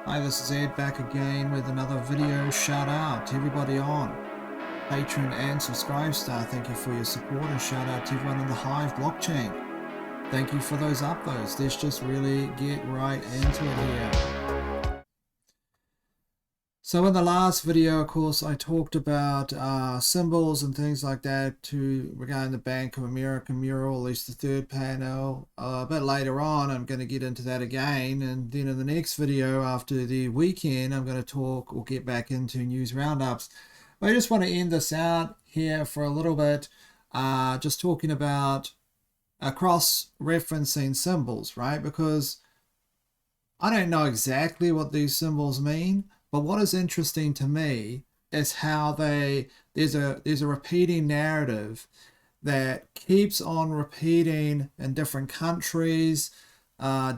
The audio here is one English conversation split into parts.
Hi, this is Ed back again with another video shout out to everybody on Patreon and Subscribestar. Thank you for your support, and shout out to everyone in the Hive blockchain. Thank you for those upvotes. Let's just really get right into it here. So in the last video, of course, I talked about symbols and things like that regarding the Bank of America mural, at least the third panel. A bit later on, I'm going to get into that again. And then in the next video after the weekend, I'm going to talk or get back into news roundups. But I just want to end this out here for a little bit, just talking about cross-referencing symbols, right? Because I don't know exactly what these symbols mean. But what is interesting to me is how there's a repeating narrative that keeps on repeating in different countries,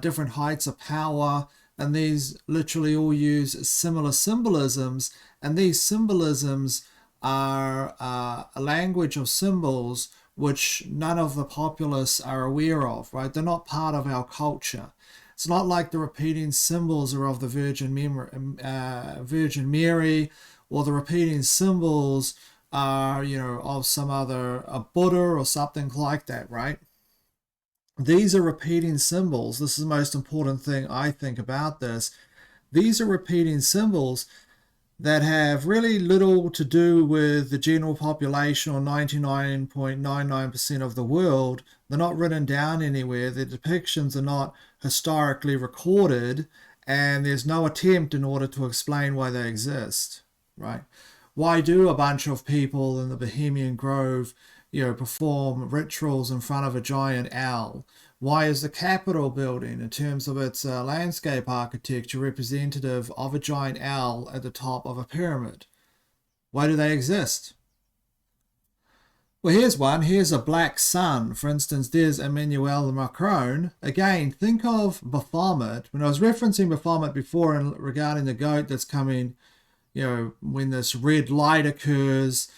different heights of power, and these literally all use similar symbolisms, and these symbolisms are a language of symbols which none of the populace are aware of, right? They're not part of our culture. It's not like the repeating symbols are of the Virgin Mary, or the repeating symbols are, of some other, a Buddha or something like that, right? These are repeating symbols. This is the most important thing I think about this. These are repeating symbols that have really little to do with the general population or 99.99% of the world. They're not written down anywhere. The depictions are not historically recorded, and there's no attempt in order to explain why they exist, right? Why do a bunch of people in the Bohemian Grove, perform rituals in front of a giant owl? Why is the Capitol building, in terms of its landscape architecture, representative of a giant owl at the top of a pyramid? Why do they exist? Well, here's one. Here's a black sun. For instance, there's Emmanuel Macron. Again, think of Baphomet. When I was referencing Baphomet before and regarding the goat that's coming, when this red light occurs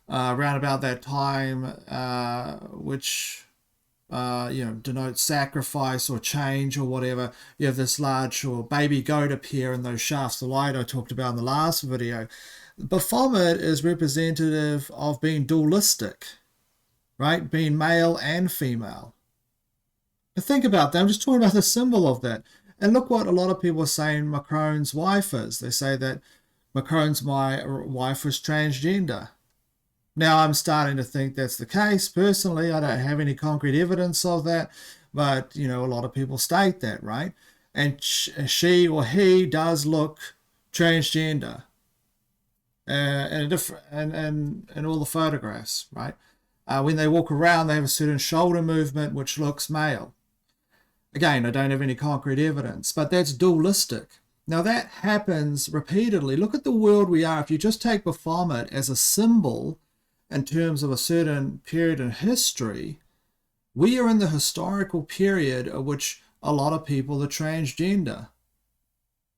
around about that time, which denotes sacrifice or change or whatever. You have this large or baby goat appear in those shafts of light I talked about in the last video. Baphomet is representative of being dualistic, right? Being male and female. Now think about that. I'm just talking about the symbol of that. And look what a lot of people are saying Macron's wife is. They say that Macron's wife was transgender. Now, I'm starting to think that's the case. Personally, I don't have any concrete evidence of that, but, a lot of people state that, right? And she or he does look transgender in all the photographs, right? When they walk around, they have a certain shoulder movement which looks male. Again, I don't have any concrete evidence, but that's dualistic. Now, that happens repeatedly. Look at the world we are. If you just take Baphomet as a symbol, in terms of a certain period in history, we are in the historical period of which a lot of people are transgender,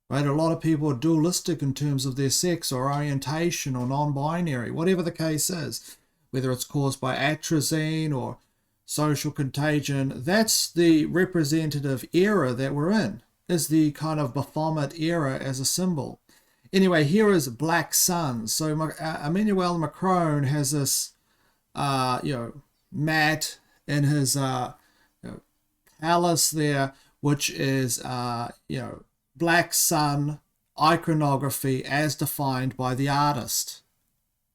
right? A lot of people are dualistic in terms of their sex or orientation or non-binary, whatever the case is, whether it's caused by atrazine or social contagion. That's the representative era that we're in, is the kind of Baphomet era as a symbol. Anyway, here is black sun. So Emmanuel Macron has this, mat in his palace there, which is, black sun iconography as defined by the artist.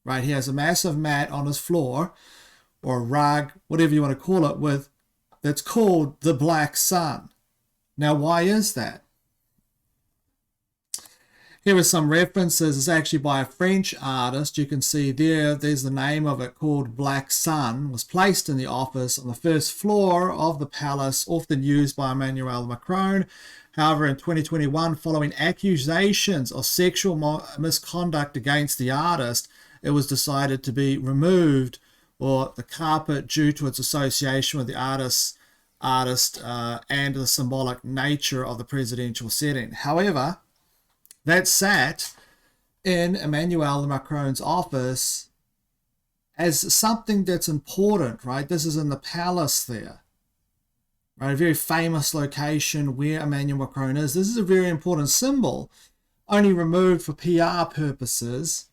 Right? He has a massive mat on his floor, or a rug, whatever you want to call it, that's called the black sun. Now, why is that? Here are some references. It's actually by a French artist. You can see there's the name of it, called Black Sun. It was placed in the office on the first floor of the palace, often used by Emmanuel Macron. However, in 2021, following accusations of sexual misconduct against the artist, it was decided to be removed, or the carpet, due to its association with the artist and the symbolic nature of the presidential setting. However, that sat in Emmanuel Macron's office as something that's important, right? This is in the palace there, right? A very famous location where Emmanuel Macron is. This is a very important symbol only removed for PR purposes.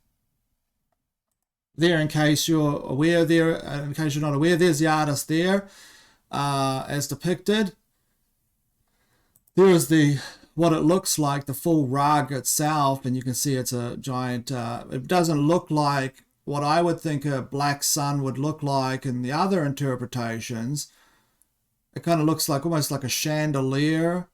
There, in case you're aware, in case you're not aware, there's the artist there, as depicted. There is what it looks like, the full rug itself, and you can see it's a giant. It doesn't look like what I would think a black sun would look like in the other interpretations. It kind of looks like almost like a chandelier.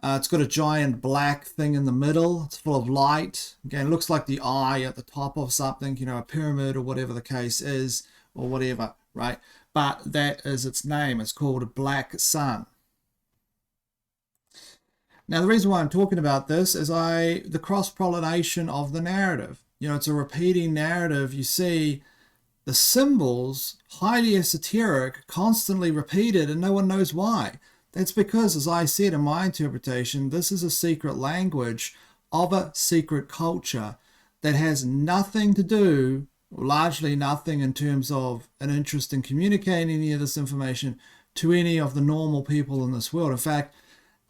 It's got a giant black thing in the middle. It's full of light. Again, it looks like the eye at the top of something, you know, a pyramid or whatever the case is, or whatever, right? But that is its name. It's called a black sun. Now, the reason why I'm talking about this is the cross-pollination of the narrative. You know, it's a repeating narrative. You see the symbols, highly esoteric, constantly repeated, and no one knows why. That's because, as I said in my interpretation, this is a secret language of a secret culture that has nothing to do, largely nothing in terms of an interest in communicating any of this information to any of the normal people in this world. In fact,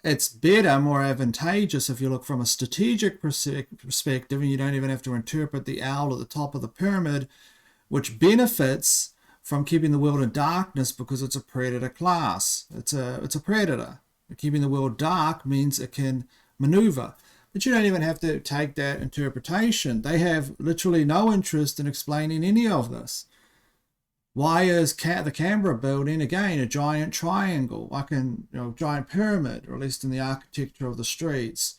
it's better, more advantageous if you look from a strategic perspective, and you don't even have to interpret the owl at the top of the pyramid, which benefits from keeping the world in darkness because it's a predator class. It's a predator. Keeping the world dark means it can maneuver. But you don't even have to take that interpretation. They have literally no interest in explaining any of this. Why is the Canberra building, again, a giant triangle, like giant pyramid, or at least in the architecture of the streets?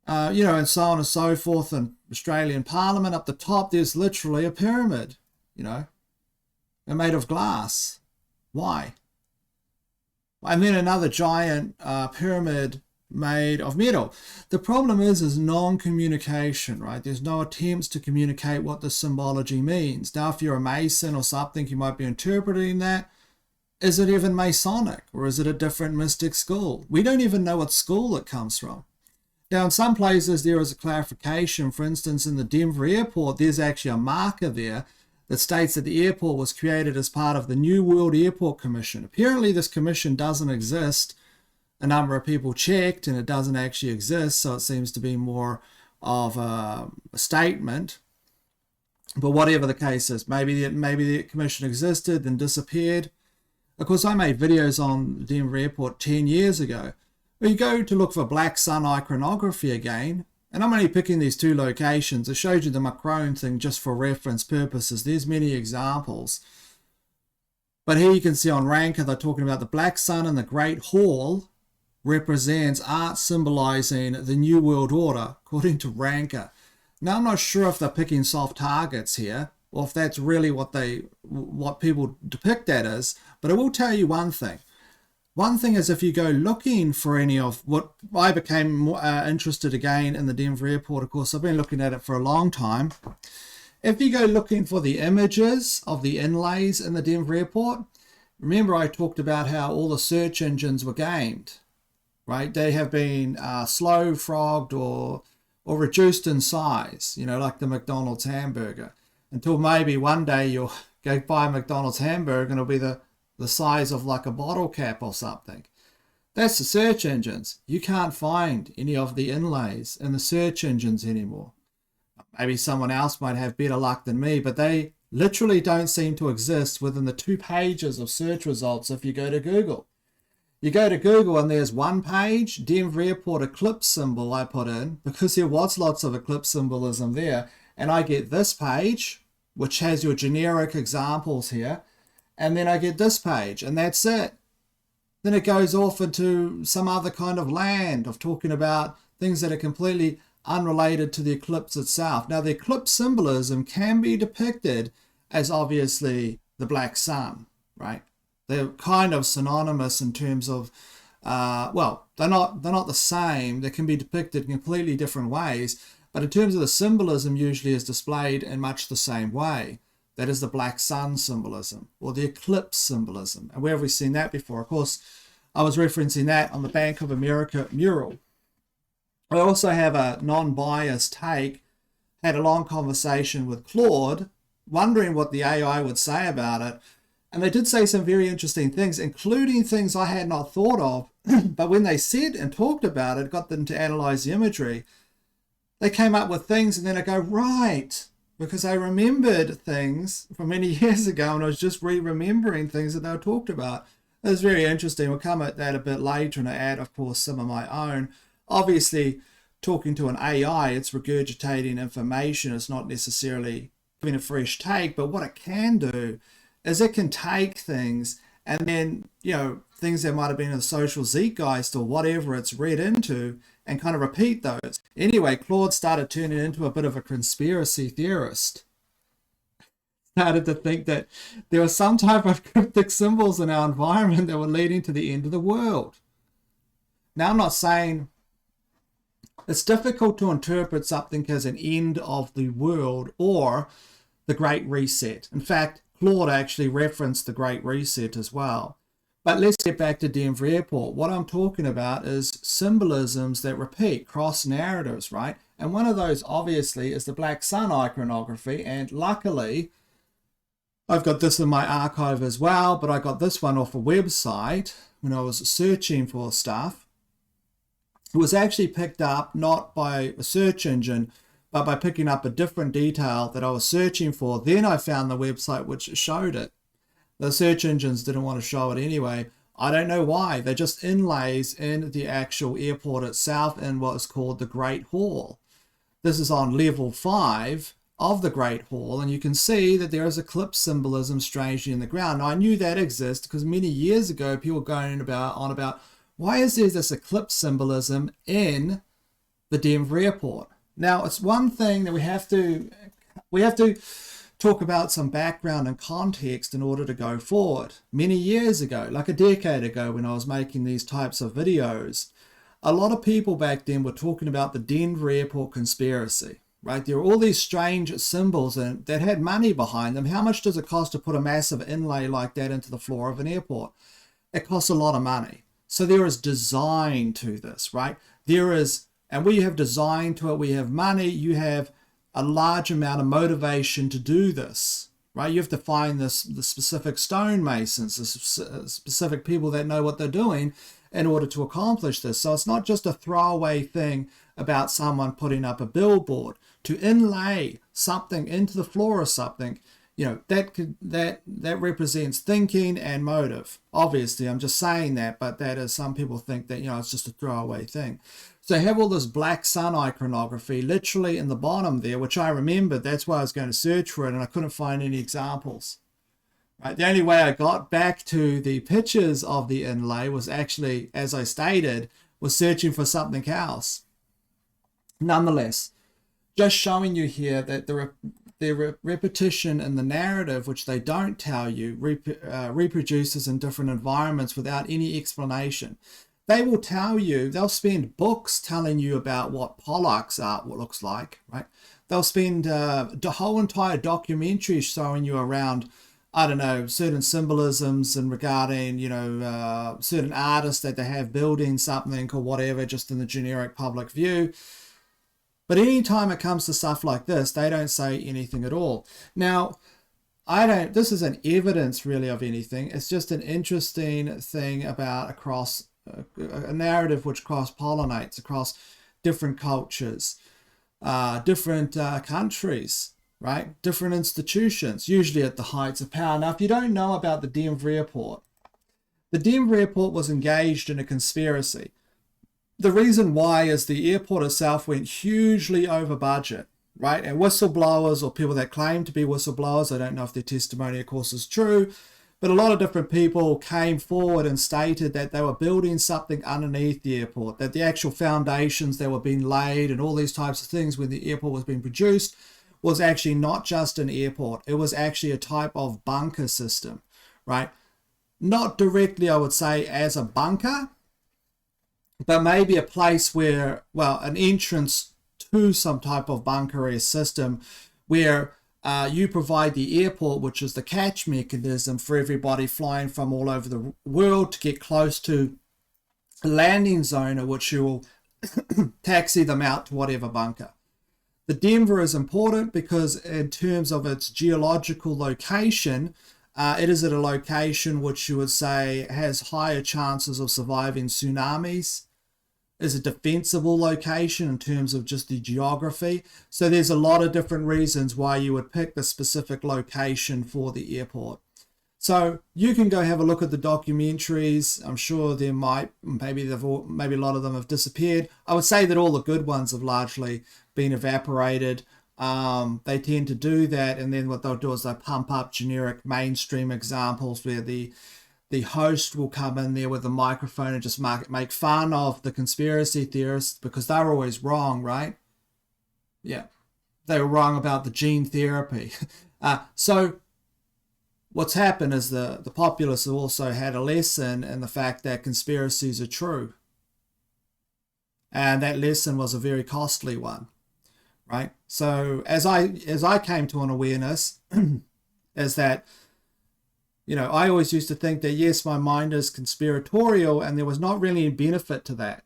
And so on and so forth. And Australian Parliament up the top, there's literally a pyramid, they're made of glass. Why? And then another giant pyramid made of metal. The problem is non-communication, right? There's no attempts to communicate what the symbology means. Now, if you're a Mason or something, you might be interpreting that. Is it even Masonic, or is it a different mystic school? We don't even know what school it comes from. Now, in some places, there is a clarification. For instance, in the Denver airport, there's actually a marker there that states that the airport was created as part of the New World Airport Commission. Apparently, this commission doesn't exist. A number of people checked, and it doesn't actually exist, so it seems to be more of a statement. But whatever the case is, maybe the commission existed and disappeared. Of course, I made videos on Denver Airport 10 years ago. Well, you go to look for black sun iconography again, and I'm only picking these two locations. I showed you the Macron thing just for reference purposes. There's many examples. But here you can see on Ranker, they're talking about the black sun and the Great Hall represents art symbolizing the New World Order, according to Ranker. Now, I'm not sure if they're picking soft targets here, or if that's really what people depict that as, but I will tell you one thing. One thing is, if you go looking for any of what I became more interested again in the Denver airport, of course, I've been looking at it for a long time. If you go looking for the images of the inlays in the Denver airport, remember I talked about how all the search engines were gamed. Right, they have been slow frogged or reduced in size, like the McDonald's hamburger, until maybe one day you'll go buy a McDonald's hamburger and it'll be the size of like a bottle cap or something. That's the search engines. You can't find any of the inlays in the search engines anymore. Maybe someone else might have better luck than me, but they literally don't seem to exist within the 2 pages of search results if you go to Google. You go to Google and there's one page, Denver Airport eclipse symbol I put in, because there was lots of eclipse symbolism there. And I get this page, which has your generic examples here. And then I get this page, and that's it. Then it goes off into some other kind of land of talking about things that are completely unrelated to the eclipse itself. Now, the eclipse symbolism can be depicted as obviously the black sun, right? They're kind of synonymous in terms of, they're not the same. They can be depicted in completely different ways, but in terms of the symbolism, usually is displayed in much the same way. That is the black sun symbolism, or the eclipse symbolism. And where have we seen that before? Of course, I was referencing that on the Bank of America mural. I also have a non-biased take. Had a long conversation with Claude, wondering what the AI would say about it. And they did say some very interesting things, including things I had not thought of. But when they said and talked about it, got them to analyze the imagery. They came up with things, and then I go, right, because I remembered things from many years ago, and I was just remembering things that they were talked about. It was very interesting. We'll come at that a bit later, and I add, of course, some of my own. Obviously, talking to an AI, it's regurgitating information. It's not necessarily giving a fresh take, but what it can do is it can take things and then, things that might have been in the social zeitgeist or whatever it's read into and kind of repeat those. Anyway, Claude started turning into a bit of a conspiracy theorist. Started to think that there was some type of cryptic symbols in our environment that were leading to the end of the world. Now, I'm not saying it's difficult to interpret something as an end of the world or the Great Reset. In fact, Claude actually referenced the Great Reset as well. But let's get back to Denver Airport. What I'm talking about is symbolisms that repeat, cross narratives, right? And one of those, obviously, is the Black Sun iconography. And luckily, I've got this in my archive as well, but I got this one off a website when I was searching for stuff. It was actually picked up not by a search engine, but by picking up a different detail that I was searching for. Then I found the website which showed it. The search engines didn't want to show it anyway. I don't know why. They're just inlays in the actual airport itself in what is called the Great Hall. This is on level 5 of the Great Hall, and you can see that there is eclipse symbolism strangely in the ground. Now, I knew that exists because many years ago people were going on about why is there this eclipse symbolism in the Denver Airport. Now, it's one thing that we have to talk about some background and context in order to go forward. Many years ago, like a decade ago when I was making these types of videos, a lot of people back then were talking about the Denver Airport conspiracy, right? There were all these strange symbols that had money behind them. How much does it cost to put a massive inlay like that into the floor of an airport? It costs a lot of money. So there is design to this, right? And we have design to it. We have money. You have a large amount of motivation to do this, right? You have to find the specific stonemasons, the specific people that know what they're doing in order to accomplish this. So it's not just a throwaway thing about someone putting up a billboard. To inlay something into the floor or something, that represents thinking and motive. Obviously, I'm just saying that, but that is, some people think that, it's just a throwaway thing. So I have all this Black Sun iconography literally in the bottom there, which I remembered. That's why I was going to search for it, and I couldn't find any examples. Right? The only way I got back to the pictures of the inlay was actually, as I stated, was searching for something else. Nonetheless, just showing you here that the repetition in the narrative, which they don't tell you, reproduces in different environments without any explanation. They will tell you, they'll spend books telling you about what Pollock's art looks like, right? They'll spend the whole entire documentary showing you around, I don't know, certain symbolisms and regarding, certain artists that they have building something or whatever, just in the generic public view. But anytime it comes to stuff like this, they don't say anything at all. Now, this isn't evidence really of anything. It's just an interesting thing about a narrative which cross-pollinates across different cultures, different countries, right? Different institutions, usually at the heights of power. Now, if you don't know about the Denver Airport was engaged in a conspiracy. The reason why is the airport itself went hugely over budget, right? And whistleblowers, or people that claim to be whistleblowers, I don't know if their testimony, of course, is true, but a lot of different people came forward and stated that they were building something underneath the airport, that the actual foundations that were being laid and all these types of things when the airport was being produced was actually not just an airport. It was actually a type of bunker system, right? Not directly, I would say, as a bunker, but maybe a place where, an entrance to some type of bunker system where you provide the airport, which is the catch mechanism for everybody flying from all over the world to get close to a landing zone, at which you will taxi them out to whatever bunker. The Denver is important because in terms of its geological location, it is at a location which you would say has higher chances of surviving tsunamis, is a defensible location in terms of just the geography. So there's a lot of different reasons why you would pick the specific location for the airport. So you can go have a look at the documentaries. I'm sure there maybe a lot of them have disappeared. I would say that all the good ones have largely been evaporated. They tend to do that, and then what they'll do is they'll pump up generic mainstream examples where the host will come in there with a microphone and just make fun of the conspiracy theorists because they're always wrong, right? Yeah, they were wrong about the gene therapy. So what's happened is the populace have also had a lesson in the fact that conspiracies are true. And that lesson was a very costly one, right? So as I came to an awareness is that, I always used to think that, yes, my mind is conspiratorial and there was not really any benefit to that.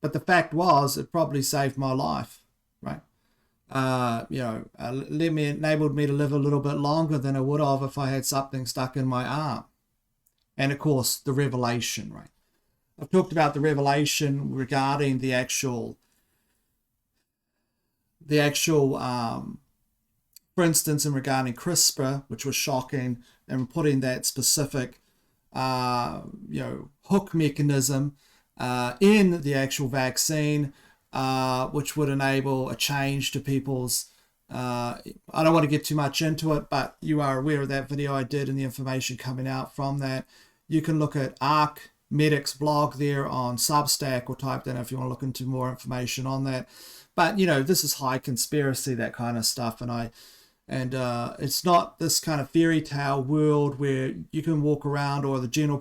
But the fact was, it probably saved my life, right? Enabled me to live a little bit longer than I would have if I had something stuck in my arm. And of course, the revelation, right? I've talked about the revelation regarding the actual, for instance, in regarding CRISPR, which was shocking, and putting that specific, hook mechanism in the actual vaccine, which would enable a change to people's. I don't want to get too much into it, but you are aware of that video I did and the information coming out from that. You can look at Arc Medic's blog there on Substack, or type that if you want to look into more information on that. But this is high conspiracy, that kind of stuff, and it's not this kind of fairy tale world where you can walk around, or the general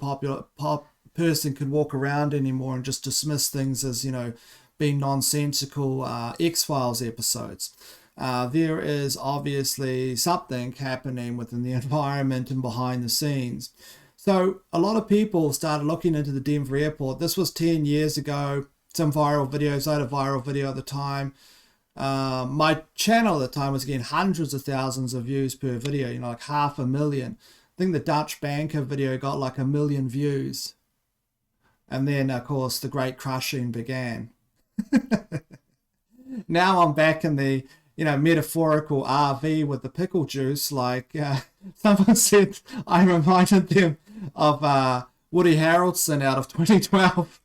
person can walk around anymore and just dismiss things as being nonsensical X-Files episodes. There is obviously something happening within the environment and behind the scenes. So a lot of people started looking into the Denver airport. This was 10 years ago. Some viral videos. I had a viral video at the time. My channel at the time was getting hundreds of thousands of views per video, like 500,000. I think the Dutch banker video got like 1 million views. And then, of course, the great crushing began. Now I'm back in the, metaphorical RV with the pickle juice. Like someone said, I reminded them of Woody Harrelson out of 2012.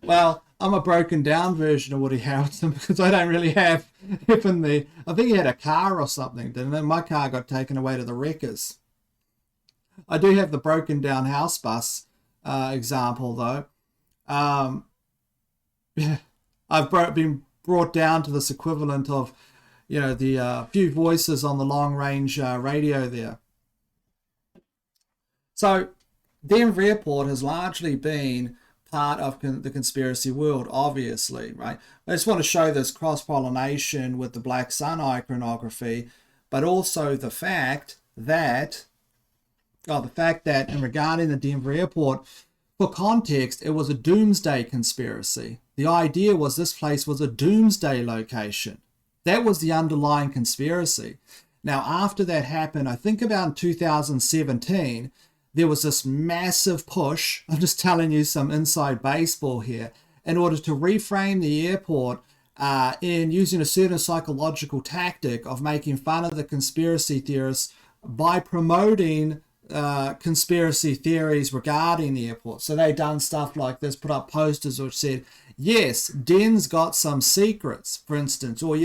Well, I'm a broken down version of Woody Harrelson because I don't really have even I think he had a car or something, didn't it? My car got taken away to the wreckers. I do have the broken down house bus example though. I've been brought down to this equivalent of, the few voices on the long range radio there. So Denver Airport has largely been part of the conspiracy world, obviously, right? I just want to show this cross-pollination with the Black Sun iconography, but also the fact that in regarding the Denver airport, for context, it was a doomsday conspiracy. The idea was this place was a doomsday location. That was the underlying conspiracy. Now, after that happened, I think about in 2017, there was this massive push. I'm just telling you some inside baseball here, in order to reframe the airport in using a certain psychological tactic of making fun of the conspiracy theorists by promoting conspiracy theories regarding the airport. So they done stuff like this, put up posters which said, yes, Den's got some secrets, for instance, or,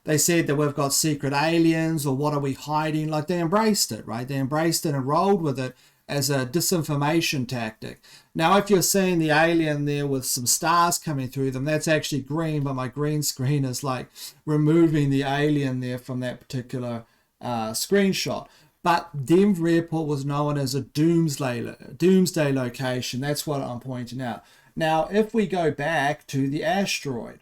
they said that we've got secret aliens, or what are we hiding? Like, they embraced it, right? They embraced it and rolled with it as a disinformation tactic. Now, if you're seeing the alien there with some stars coming through them, that's actually green, but my green screen is like removing the alien there from that particular screenshot. But Denver Airport was known as a doomsday location. That's what I'm pointing out. Now, if we go back to the asteroid,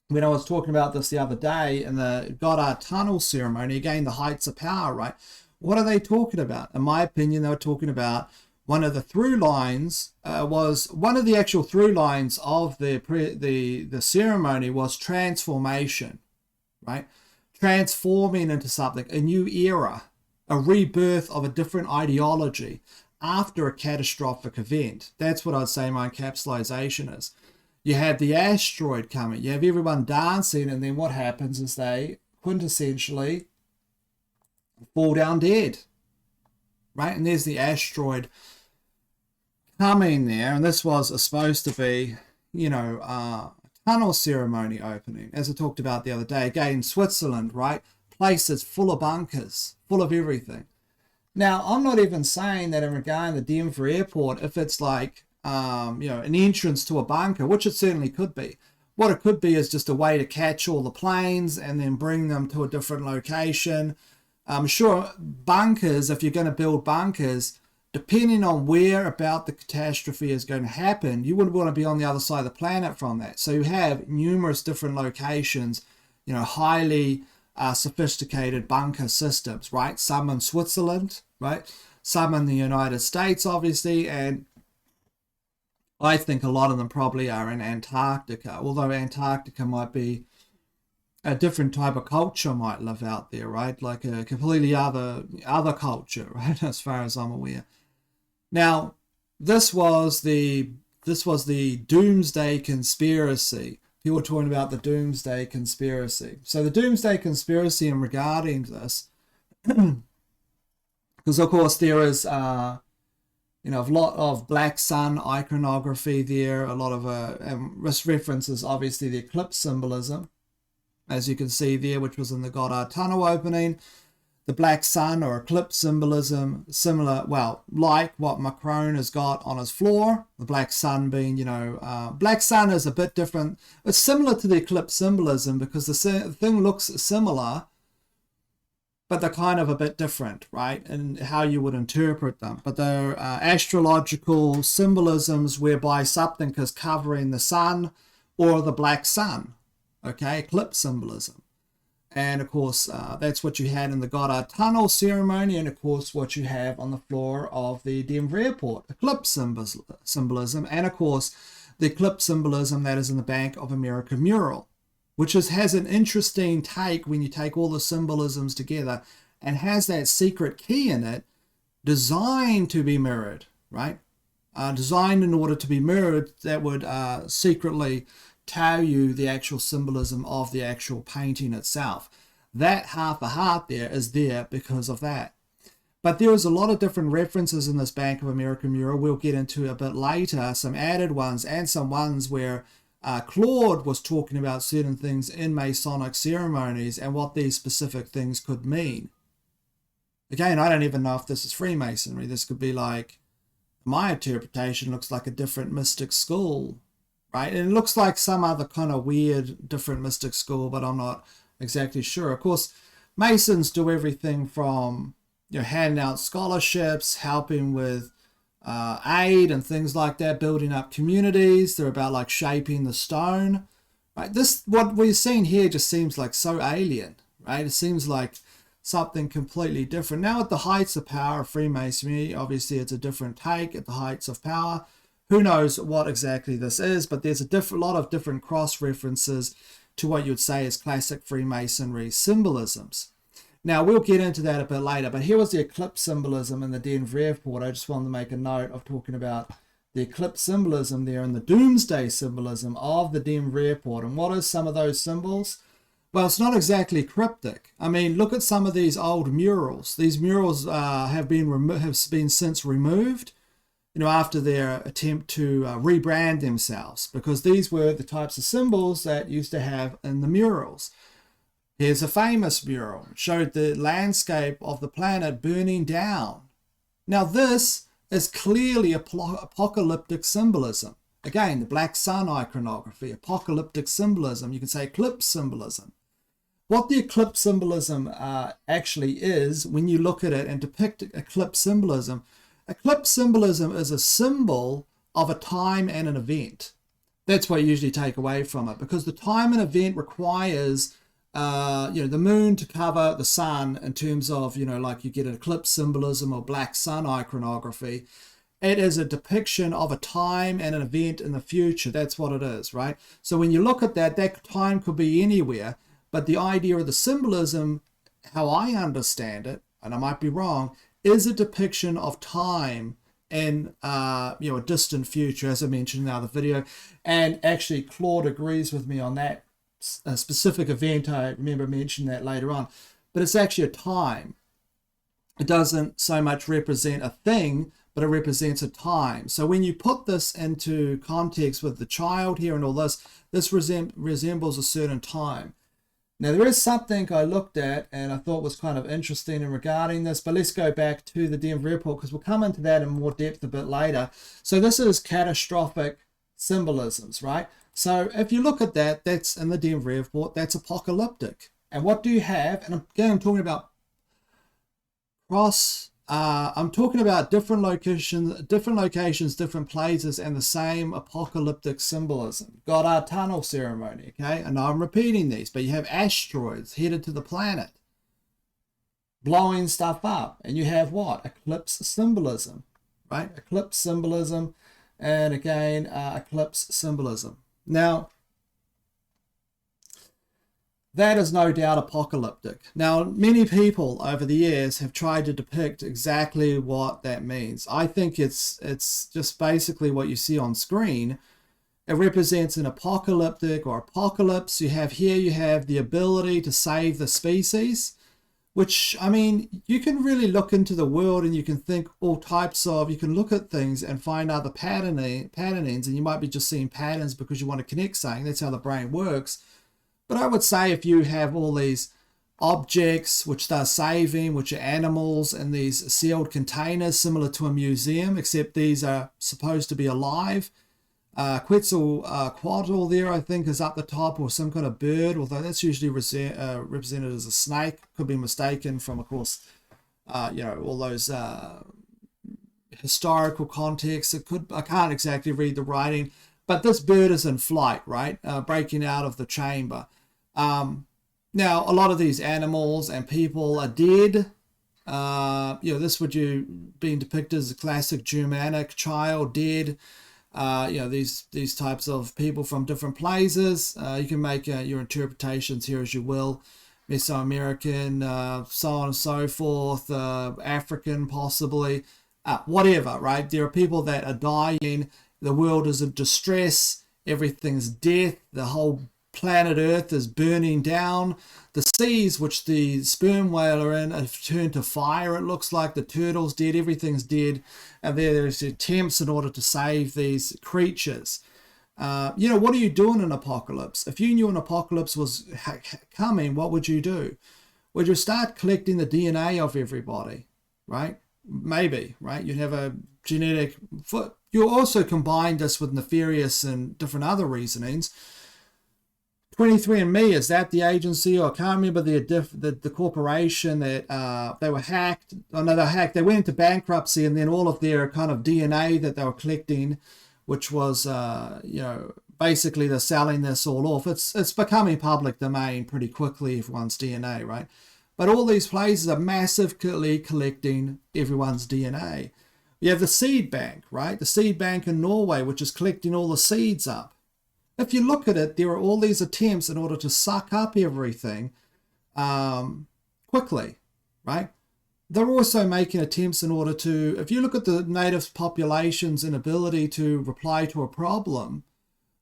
when I was talking about this the other day in the Goddard Tunnel ceremony, again, the heights of power, right? What are they talking about? In my opinion, they were talking about one of the through lines one of the actual through lines of the ceremony was transformation, right? Transforming into something, a new era, a rebirth of a different ideology. after a catastrophic event. That's what I'd say my encapsulation is. You have the asteroid coming, you have everyone dancing, and then what happens is they quintessentially fall down dead, right? And there's the asteroid coming there, and this was supposed to be, a tunnel ceremony opening, as I talked about the other day, again in Switzerland, right? Places full of bunkers, full of everything. Now, I'm not even saying that in regarding the Denver airport, if it's like, an entrance to a bunker, which it certainly could be. What it could be is just a way to catch all the planes and then bring them to a different location. I'm sure bunkers, if you're going to build bunkers, depending on where about the catastrophe is going to happen, you wouldn't want to be on the other side of the planet from that. So you have numerous different locations, highly sophisticated bunker systems, right? Some in Switzerland, right? Some in the United States, obviously, and I think a lot of them probably are in Antarctica, although Antarctica might be a different type of culture might live out there, right? Like a completely other culture, right? As far as I'm aware. Now, this was the Doomsday conspiracy. People are talking about the Doomsday conspiracy. So the Doomsday conspiracy in regarding this, because of course there is a lot of black sun iconography there, a lot of references, obviously, the eclipse symbolism, as you can see there, which was in the Goddard Tunnel opening. The black sun or eclipse symbolism, similar, well, like what Macron has got on his floor. The black sun being, black sun is a bit different. It's similar to the eclipse symbolism because the thing looks similar, but they're kind of a bit different, right? And how you would interpret them. But they're astrological symbolisms whereby something is covering the sun or the black sun, okay? Eclipse symbolism. And of course, that's what you had in the Goddard Tunnel ceremony, and of course, what you have on the floor of the Denver airport, eclipse symbolism, and of course, the eclipse symbolism that is in the Bank of America mural, which has an interesting take when you take all the symbolisms together and has that secret key in it designed to be mirrored, right? Designed in order to be mirrored that would secretly tell you the actual symbolism of the actual painting itself. That half a heart there is there because of that. But there is a lot of different references in this Bank of America mural. We'll get into a bit later, some added ones and some ones where Claude was talking about certain things in Masonic ceremonies and what these specific things could mean. Again, I don't even know if this is Freemasonry. This could be like, my interpretation looks like a different mystic school, right? And it looks like some other kind of weird different mystic school, but I'm not exactly sure. Of course, Masons do everything from handing out scholarships, helping with aid and things like that, building up communities. They're about like shaping the stone, right? This, what we're seeing here, just seems like so alien, right? It seems like something completely different. Now, at the heights of power of Freemasonry, obviously it's a different take. At the heights of power, who knows what exactly this is, but there's a lot of different cross references to what you would say is classic Freemasonry symbolisms. Now, we'll get into that a bit later, but here was the eclipse symbolism in the Denver airport. I just wanted to make a note of talking about the eclipse symbolism there and the Doomsday symbolism of the Denver airport. And what are some of those symbols? Well, it's not exactly cryptic. I mean, look at some of these old murals. These murals have been since removed, after their attempt to rebrand themselves, because these were the types of symbols that used to have in the murals. Here's a famous mural. It showed the landscape of the planet burning down. Now, this is clearly apocalyptic symbolism. Again, the black sun iconography, apocalyptic symbolism. You can say eclipse symbolism. What the eclipse symbolism actually is, when you look at it and depict eclipse symbolism is a symbol of a time and an event. That's what you usually take away from it, because the time and event requires the moon to cover the sun in terms of, like you get an eclipse symbolism or black sun iconography. It is a depiction of a time and an event in the future. That's what it is, right? So when you look at that, that time could be anywhere, but the idea of the symbolism, how I understand it, and I might be wrong, is a depiction of time in a distant future, as I mentioned in the other video. And actually Claude agrees with me on that specific event. I remember mentioning that later on, but it's actually a time. It doesn't so much represent a thing, but it represents a time. So when you put this into context with the child here and all this, this resembles a certain time. Now, there is something I looked at and I thought was kind of interesting in regarding this, but let's go back to the Denver Airport because we'll come into that in more depth a bit later. So this is catastrophic symbolisms, right? So if you look at that, that's in the Denver Airport, that's apocalyptic. And what do you have? And again, I'm talking about I'm talking about different locations, different places, and the same apocalyptic symbolism. Got our tunnel ceremony, okay? And I'm repeating these, but you have asteroids headed to the planet, blowing stuff up. And you have what? Eclipse symbolism, right? Eclipse symbolism, and again, eclipse symbolism. Now, that is no doubt apocalyptic. Now, many people over the years have tried to depict exactly what that means. I think it's just basically what you see on screen. It represents an apocalyptic or apocalypse. You have the ability to save the species, which, I mean, you can really look into the world and you can think all types of, you can look at things and find other patternings, and you might be just seeing patterns because you want to connect something. That's how the brain works. But I would say if you have all these objects which they're saving, which are animals in these sealed containers similar to a museum, except these are supposed to be alive. Quetzalcoatl there, I think, is up the top, or some kind of bird, although that's usually represented as a snake. Could be mistaken from, of course, all those historical contexts. I can't exactly read the writing, but this bird is in flight, right? Breaking out of the chamber. Now, a lot of these animals and people are dead. This would being depicted as a classic Germanic child dead. These types of people from different places. You can make your interpretations here as you will. Mesoamerican, so on and so forth, African possibly, whatever, right? There are people that are dying. The world is in distress. Everything's death. The whole planet Earth is burning down. The seas, which the sperm whale are in, have turned to fire. It looks like the turtle's dead. Everything's dead. And there's attempts in order to save these creatures. What are you doing in an apocalypse? If you knew an apocalypse was coming, what would you do? Would you start collecting the DNA of everybody, right? Maybe, right? You'd have a genetic... You also combine this with nefarious and different other reasonings. 23andMe, is that the agency? Or I can't remember the corporation that they were hacked. Oh no, they were hacked. They went into bankruptcy, and then all of their kind of DNA that they were collecting, which was, basically they're selling this all off. It's becoming public domain pretty quickly, everyone's DNA, right? But all these places are massively collecting everyone's DNA. You have the seed bank, right? The seed bank in Norway, which is collecting all the seeds up. If you look at it, there are all these attempts in order to suck up everything quickly, right? They're also making attempts in order to, if you look at the native population's inability to reply to a problem,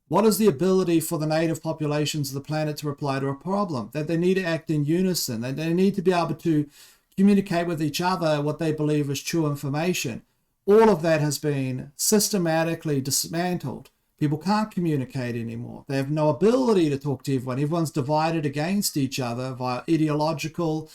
what is the ability for the native populations of the planet to reply to a problem? That they need to act in unison. That they need to be able to communicate with each other what they believe is true information. All of that has been systematically dismantled. People can't communicate anymore. They have no ability to talk to everyone. Everyone's divided against each other via ideological,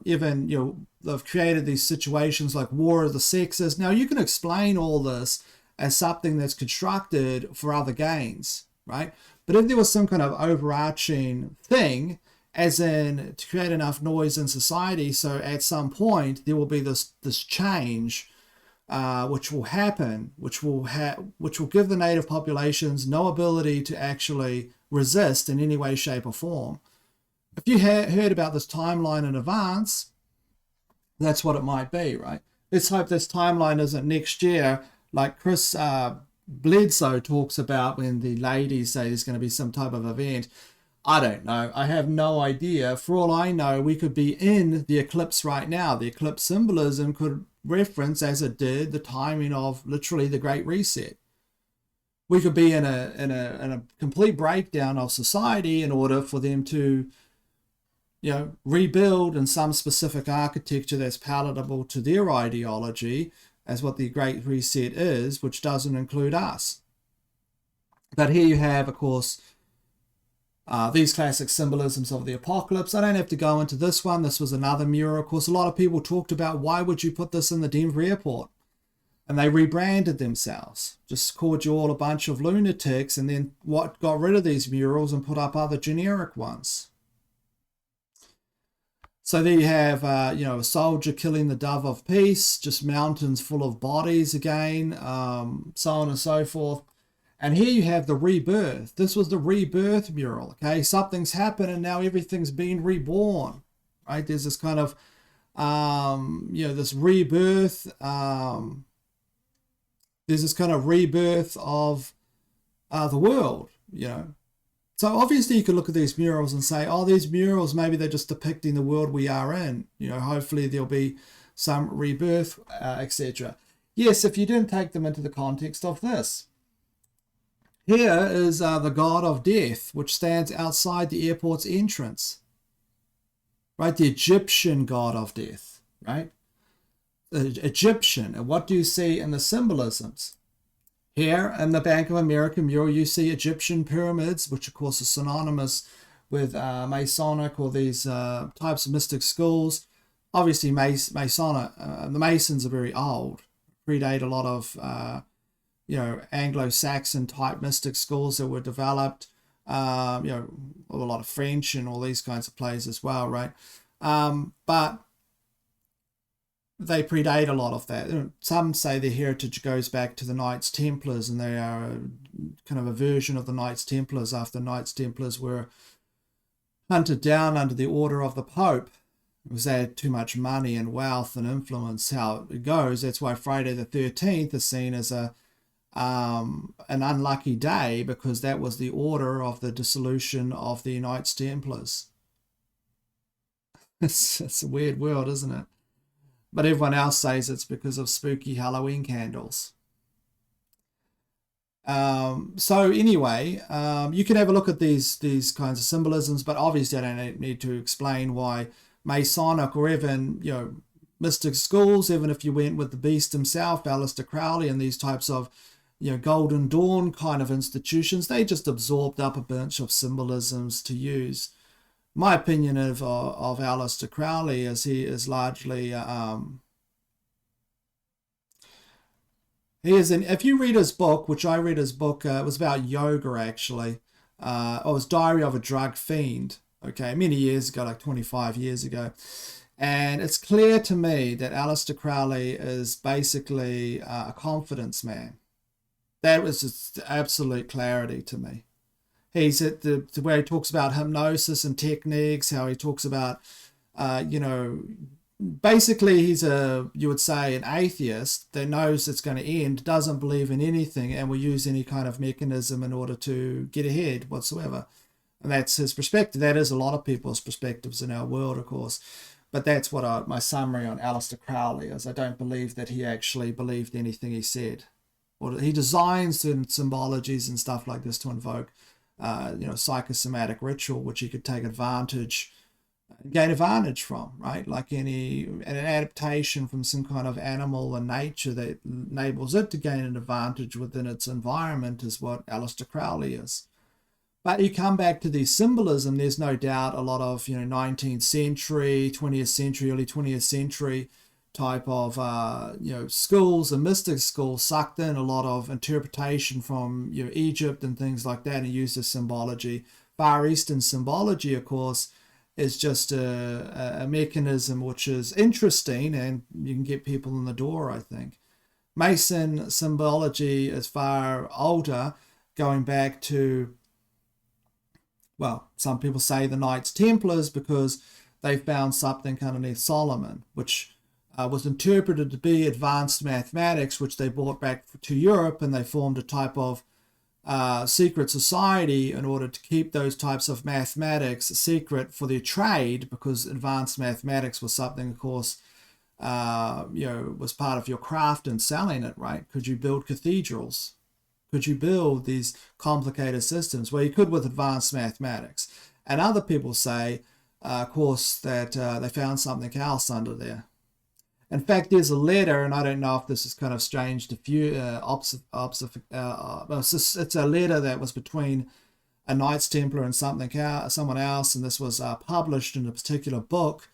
they've created these situations like war of the sexes. Now, you can explain all this as something that's constructed for other gains, right? But if there was some kind of overarching thing, as in to create enough noise in society, so at some point there will be this change, which will happen, which will give the native populations no ability to actually resist in any way, shape, or form. If you heard about this timeline in advance, that's what it might be, right? Let's hope this timeline isn't next year, like Chris Bledsoe talks about when the ladies say there's going to be some type of event. I don't know. I have no idea. For all I know, we could be in the eclipse right now. The eclipse symbolism could reference, as it did, the timing of literally the Great Reset. We could be in a complete breakdown of society in order for them to, rebuild in some specific architecture that's palatable to their ideology, as what the Great Reset is, which doesn't include us. But here you have, of course, these classic symbolisms of the apocalypse. I don't have to go into this one. This was another mural. Of course, a lot of people talked about, why would you put this in the Denver airport? And they rebranded themselves. Just called you all a bunch of lunatics, and then got rid of these murals and put up other generic ones. So there you have, a soldier killing the dove of peace, just mountains full of bodies again, so on and so forth. And here you have the rebirth. This was the rebirth mural, okay? Something's happened and now everything's being reborn, right? There's this kind of, this rebirth. There's this kind of rebirth of the world, So obviously you could look at these murals and say, oh, these murals, maybe they're just depicting the world we are in. Hopefully there'll be some rebirth, etc. Yes, if you didn't take them into the context of this. Here is the god of death, which stands outside the airport's entrance. Right, the Egyptian god of death, right? The Egyptian. And what do you see in the symbolisms? Here in the Bank of America mural, you see Egyptian pyramids, which of course are synonymous with Masonic or these types of mystic schools. Obviously, Masonic, the Masons are very old, predate a lot of Anglo-Saxon type mystic schools that were developed, a lot of French and all these kinds of plays as well, right? But they predate a lot of that. Some say their heritage goes back to the Knights Templars, and they are kind of a version of the Knights Templars after Knights Templars were hunted down under the order of the Pope because they had too much money and wealth and influence. How it goes. That's why Friday the 13th is seen as an unlucky day, because that was the order of the dissolution of the Knights Templars. It's a weird world, isn't it? But everyone else says it's because of spooky Halloween candles. So anyway, you can have a look at these kinds of symbolisms, but obviously I don't need to explain why Masonic or even mystic schools, even if you went with the beast himself, Alister Crowley, and these types of Golden Dawn kind of institutions, they just absorbed up a bunch of symbolisms to use. My opinion of Alister Crowley is he is largely if you read his book, which I read his book, it was about yoga actually. It was Diary of a Drug Fiend, okay, many years ago, like 25 years ago. And it's clear to me that Alister Crowley is basically a confidence man. That was just absolute clarity to me. He's at the where he talks about hypnosis and techniques, how he talks about, basically he's you would say, an atheist that knows it's going to end, doesn't believe in anything, and will use any kind of mechanism in order to get ahead whatsoever. And that's his perspective. That is a lot of people's perspectives in our world, of course. But that's what my summary on Alister Crowley is. I don't believe that he actually believed anything he said. Or he designs certain symbologies and stuff like this to invoke psychosomatic ritual, which he could take advantage, gain advantage from, right? Like an adaptation from some kind of animal and nature that enables it to gain an advantage within its environment is what Alister Crowley is. But you come back to the symbolism, there's no doubt a lot of 19th century, 20th century, early 20th century type of schools and mystic schools sucked in a lot of interpretation from Egypt and things like that and used as symbology. Far Eastern symbology, of course, is just a mechanism which is interesting, and you can get people in the door, I think. Mason symbology is far older, going back to, well, some people say the Knights Templars, because they found something underneath Solomon, which was interpreted to be advanced mathematics, which they brought back to Europe, and they formed a type of secret society in order to keep those types of mathematics secret for their trade, because advanced mathematics was something, of course, was part of your craft and selling it, right? Could you build cathedrals? Could you build these complicated systems? Well, you could with advanced mathematics. And other people say, of course, that they found something else under there. In fact, there's a letter, and I don't know if this is kind of strange to few. It's a letter that was between a Knights Templar and someone else, and this was published in a particular book,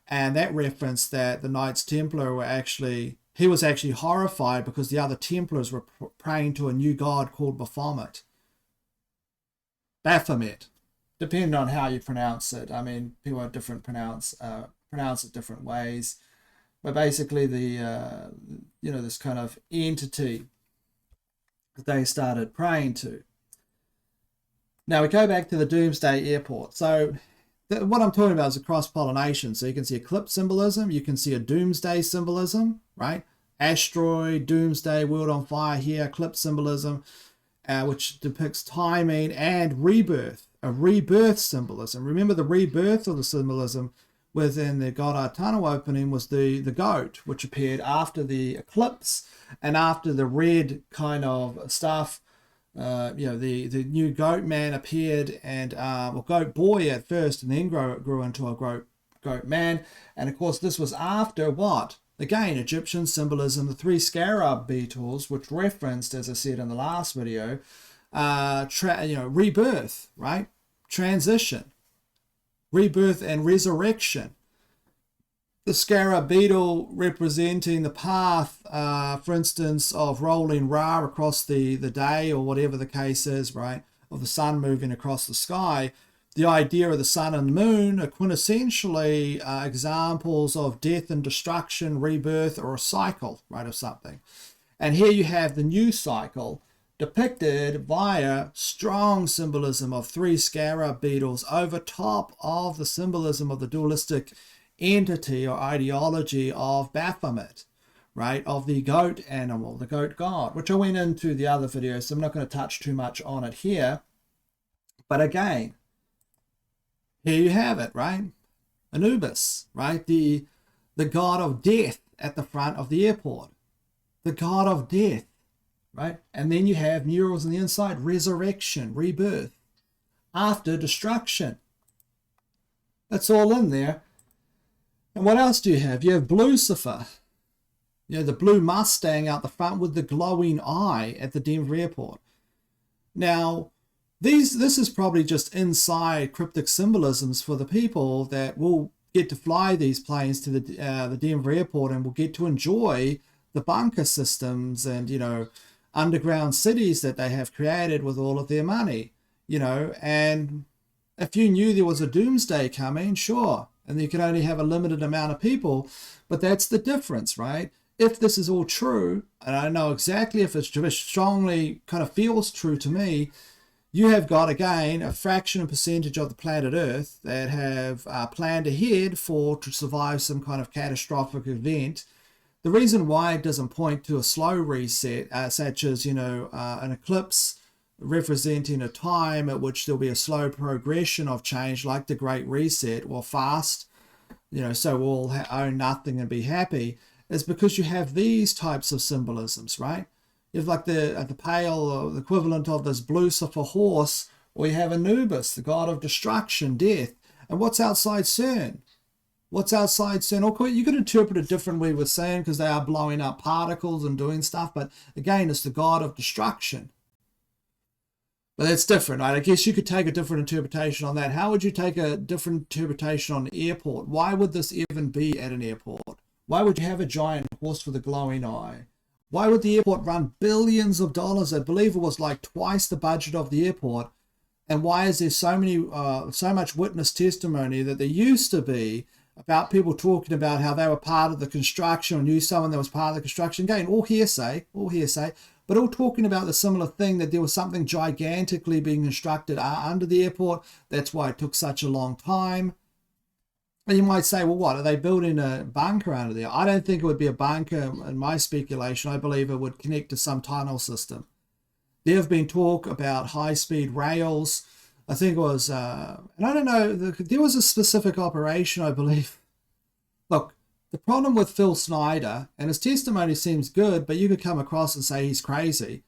and that referenced that the Knights Templar he was actually horrified because the other Templars were praying to a new god called Baphomet, depending on how you pronounce it. I mean, people have different pronounce it different ways. But basically, this kind of entity that they started praying to. Now we go back to the Doomsday Airport. So what I'm talking about is a cross-pollination. So you can see eclipse symbolism, you can see a Doomsday symbolism, right? Asteroid, Doomsday, world on fire here, eclipse symbolism, which depicts timing, and rebirth, a rebirth symbolism. Remember the rebirth of the symbolism within the Goddard Tunnel opening was the goat, which appeared after the eclipse and after the red kind of stuff. The new goat man appeared, and goat boy at first, and then grew into a goat man. And of course, this was after what? Again, Egyptian symbolism, the 3 scarab beetles, which referenced, as I said in the last video, rebirth, right? Transition. Rebirth and resurrection. The scarab beetle representing the path, for instance, of rolling Ra across the day, or whatever the case is, right, of the sun moving across the sky. The idea of the sun and the moon are quintessentially examples of death and destruction, rebirth, or a cycle, right, of something. And here you have the new cycle depicted via strong symbolism of 3 scarab beetles over top of the symbolism of the dualistic entity or ideology of Baphomet, right, of the goat animal, the goat god, which I went into the other video, so I'm not going to touch too much on it here. But again, here you have it, right? Anubis, right? The god of death at the front of the airport. The god of death. Right? And then you have murals on the inside, resurrection, rebirth, after destruction. That's all in there. And what else do you have? You have Lucifer, the blue Mustang out the front with the glowing eye at the Denver airport. Now, this is probably just inside cryptic symbolisms for the people that will get to fly these planes to the Denver airport and will get to enjoy the bunker systems and, underground cities that they have created with all of their money, and if you knew there was a doomsday coming, sure, and you can only have a limited amount of people, but that's the difference, right? If this is all true, and I know exactly if it's strongly kind of feels true to me, you have got, again, a fraction of percentage of the planet Earth that have planned ahead to survive some kind of catastrophic event. The reason why it doesn't point to a slow reset, such as, an eclipse representing a time at which there'll be a slow progression of change, like the Great Reset, or fast, so we'll own nothing and be happy, is because you have these types of symbolisms, right? You have like the pale, or the equivalent of this Lucifer horse, or you have Anubis, the god of destruction, death. And what's outside CERN? What's outside CERN? Okay, you could interpret it differently with CERN because they are blowing up particles and doing stuff, but again, it's the god of destruction. But that's different, right? I guess you could take a different interpretation on that. How would you take a different interpretation on an airport? Why would this even be at an airport? Why would you have a giant horse with a glowing eye? Why would the airport run billions of dollars? I believe it was like twice the budget of the airport. And why is there so much witness testimony that there used to be about people talking about how they were part of the construction or knew someone that was part of the construction? Again, all hearsay, but all talking about the similar thing, that there was something gigantically being constructed under the airport. That's why it took such a long time. And you might say, well, what, are they building a bunker under there? I don't think it would be a bunker in my speculation. I believe it would connect to some tunnel system. There have been talk about high-speed rails. I think it was, and I don't know, there was a specific operation, I believe. Look, The problem with Phil Snyder, and his testimony seems good, but you could come across and say he's crazy.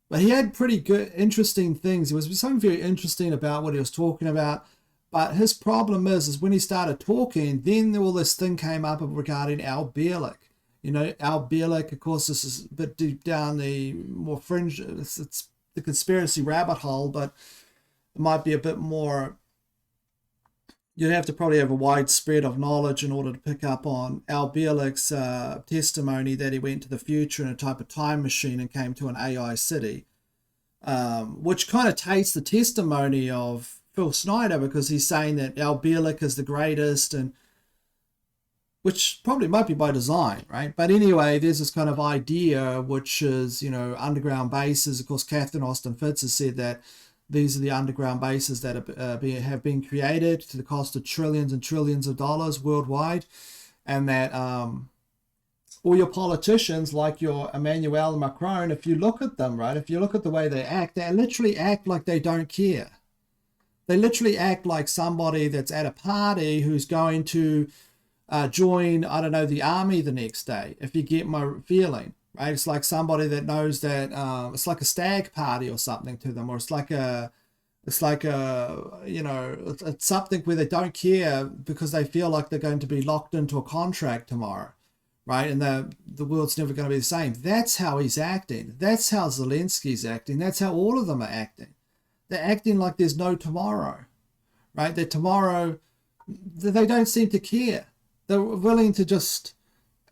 But he had pretty good, interesting things. There was something very interesting about what he was talking about. But his problem is when he started talking, then all this thing came up regarding Al Bielek. You know, Al Bielek, of course, this is a bit deep down the more fringe, it's the conspiracy rabbit hole, but it might be a bit more, you'd have to probably have a wide spread of knowledge in order to pick up on Al Bielek's testimony that he went to the future in a type of time machine and came to an AI city, which kind of takes the testimony of Phil Snyder, because he's saying that Al Bielek is the greatest, and which probably might be by design, right? But anyway, there's this kind of idea, which is, you know, underground bases. Of course, Catherine Austin Fitts has said that these are the underground bases that have been created to the cost of trillions and trillions of dollars worldwide, and that all your politicians, like your Emmanuel Macron, if you look at them, right, if you look at the way they literally act like they don't care. They literally act like somebody that's at a party who's going to join, I don't know, the army the next day, if you get my feeling. Right, it's like somebody that knows that it's like a stag party or something to them, or it's like a, you know, it's something where they don't care because they feel like they're going to be locked into a contract tomorrow, right? And the world's never going to be the same. That's how he's acting. That's how Zelensky's acting. That's how all of them are acting. They're acting like there's no tomorrow, right? That tomorrow, they don't seem to care. They're willing to just.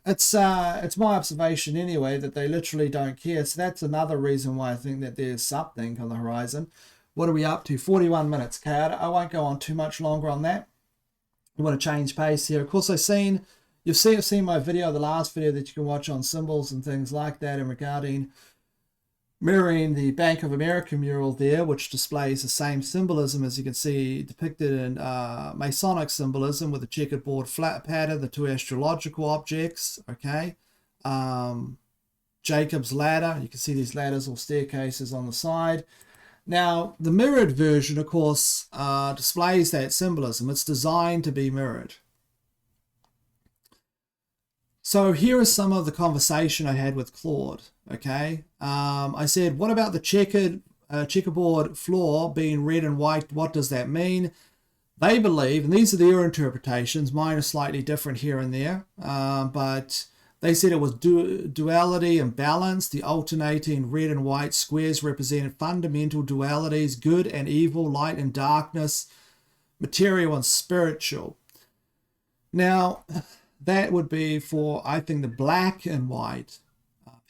It's my observation anyway that they literally don't care. So that's another reason why I think that there's something on the horizon. What are we up to? 41 minutes. Okay, I won't go on too much longer on that. I want to change pace here. Of course, you've seen my video, the last video that you can watch on symbols and things like that, and regarding mirroring the Bank of America mural there, which displays the same symbolism as you can see depicted in Masonic symbolism, with the checkerboard flat pattern, the two astrological objects, okay? Jacob's ladder, you can see these ladders or staircases on the side. Now, the mirrored version, of course, displays that symbolism. It's designed to be mirrored. So here is some of the conversation I had with Claude, okay? I said, what about the checkerboard floor being red and white? What does that mean? They believe, and these are their interpretations, mine are slightly different here and there, but they said it was duality and balance. The alternating red and white squares represented fundamental dualities, good and evil, light and darkness, material and spiritual. Now, that would be for, I think, the black and white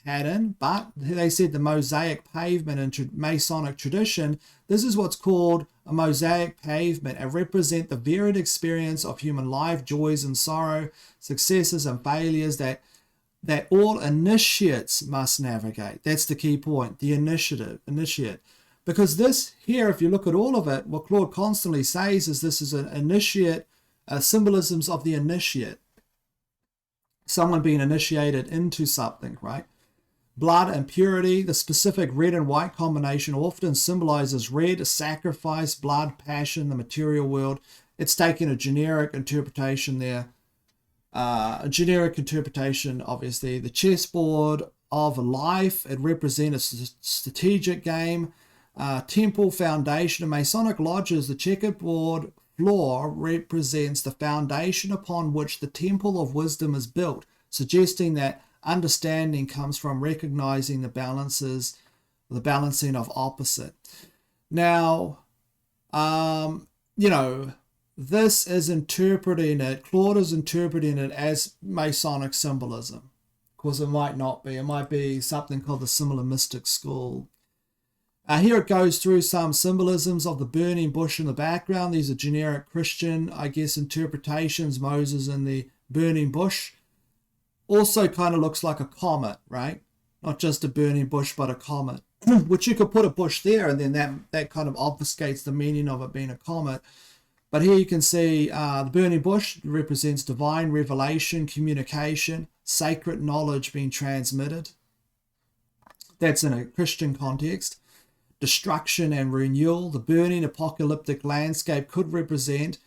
pattern, but they said the mosaic pavement in Masonic tradition, this is what's called a mosaic pavement. It represents the varied experience of human life, joys and sorrow, successes and failures that all initiates must navigate. That's the key point, the initiate. Because this here, if you look at all of it, what Claude constantly says is this is an initiate, symbolisms of the initiate. Someone being initiated into something, right? Blood and purity, the specific red and white combination often symbolizes red, sacrifice, blood, passion, the material world. It's taking a generic interpretation there. A generic interpretation, obviously. The chessboard of life, it represents a strategic game. Temple foundation. In Masonic lodges, the checkerboard floor represents the foundation upon which the temple of wisdom is built, suggesting that understanding comes from recognizing the balancing of opposite. Now, you know, this is interpreting it, Claude is interpreting it as Masonic symbolism. Of course, it might not be. It might be something called the Similar Mystic School. Here it goes through some symbolisms of the burning bush in the background. These are generic Christian, I guess, interpretations. Moses in the burning bush. Also kind of looks like a comet, right? Not just a burning bush, but a comet. Which you could put a bush there, and then that kind of obfuscates the meaning of it being a comet. But here you can see the burning bush represents divine revelation, communication, sacred knowledge being transmitted. That's in a Christian context. Destruction and renewal. The burning apocalyptic landscape could represent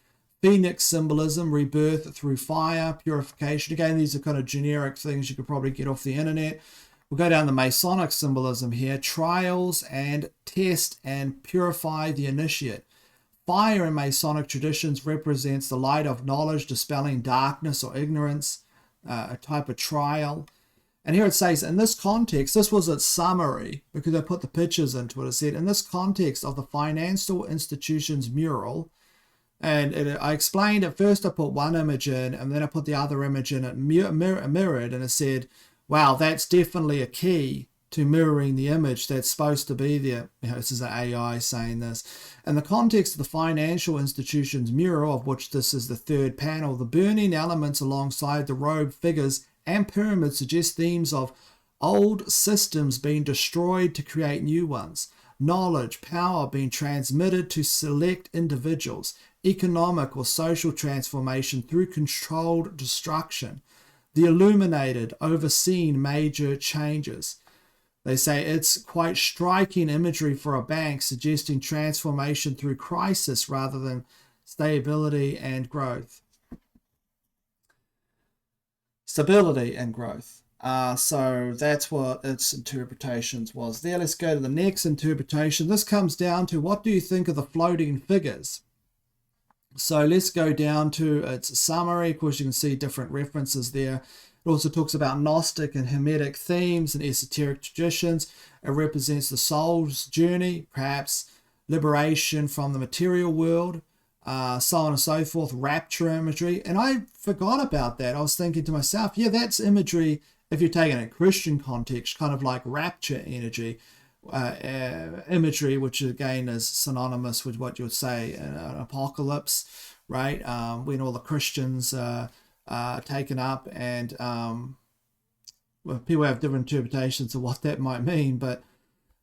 Phoenix symbolism, rebirth through fire, purification. Again, these are kind of generic things you could probably get off the internet. We'll go down the Masonic symbolism here. Trials and test and purify the initiate. Fire in Masonic traditions represents the light of knowledge, dispelling darkness or ignorance, a type of trial. And here it says, in this context, this was its summary because I put the pictures into it. It said, in this context of the financial institution's mural, and I explained at first I put one image in and then I put the other image in, it mirrored, and it said, wow, that's definitely a key to mirroring the image that's supposed to be there. This is an AI saying this. In the context of the financial institution's mural, of which this is the third panel, the burning elements alongside the robed figures and pyramids suggest themes of old systems being destroyed to create new ones, knowledge, power being transmitted to select individuals, economic or social transformation through controlled destruction, the illuminated overseeing major changes. They say it's quite striking imagery for a bank, suggesting transformation through crisis rather than stability and growth. Stability and growth. So that's what its interpretations was there. Let's go to the next interpretation. This comes down to, what do you think of the floating figures? So let's go down to its summary. Of course, you can see different references there. It also talks about Gnostic and Hermetic themes and esoteric traditions. It represents the soul's journey, perhaps liberation from the material world, so on and so forth, rapture imagery. And I forgot about that. I was thinking to myself, yeah, that's imagery, if you're taking a Christian context, kind of like rapture energy, imagery, which again is synonymous with what you would say an apocalypse, right? When all the Christians taken up, and well, people have different interpretations of what that might mean, but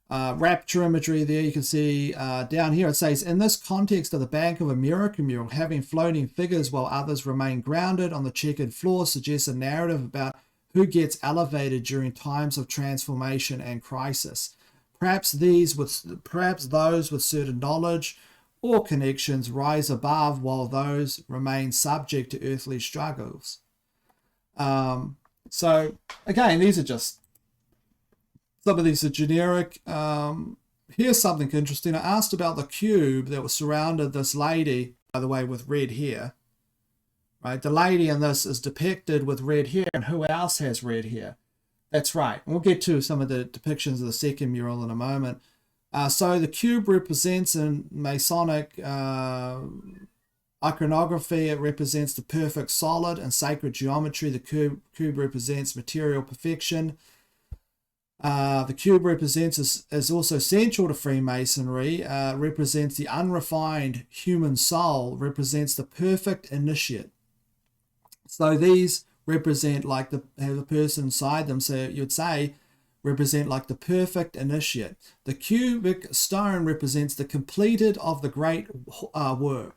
rapture imagery there, you can see down here it says, in this context of the Bank of America mural, having floating figures while others remain grounded on the checkered floor suggests a narrative about who gets elevated during times of transformation and crisis. Perhaps those with certain knowledge or connections rise above, while those remain subject to earthly struggles. So again, these are just, some of these are generic. Here's something interesting. I asked about the cube that was surrounded this lady, by the way, with red hair. Right, the lady in this is depicted with red hair, and who else has red hair? That's right. We'll get to some of the depictions of the second mural in a moment. So the cube represents, in Masonic iconography, it represents the perfect solid and sacred geometry. The cube represents material perfection. The cube represents, is also central to Freemasonry, represents the unrefined human soul, represents the perfect initiate. So these represent like have the person inside them, so you'd say represent like the perfect initiate. The cubic stone represents the completed of the great work.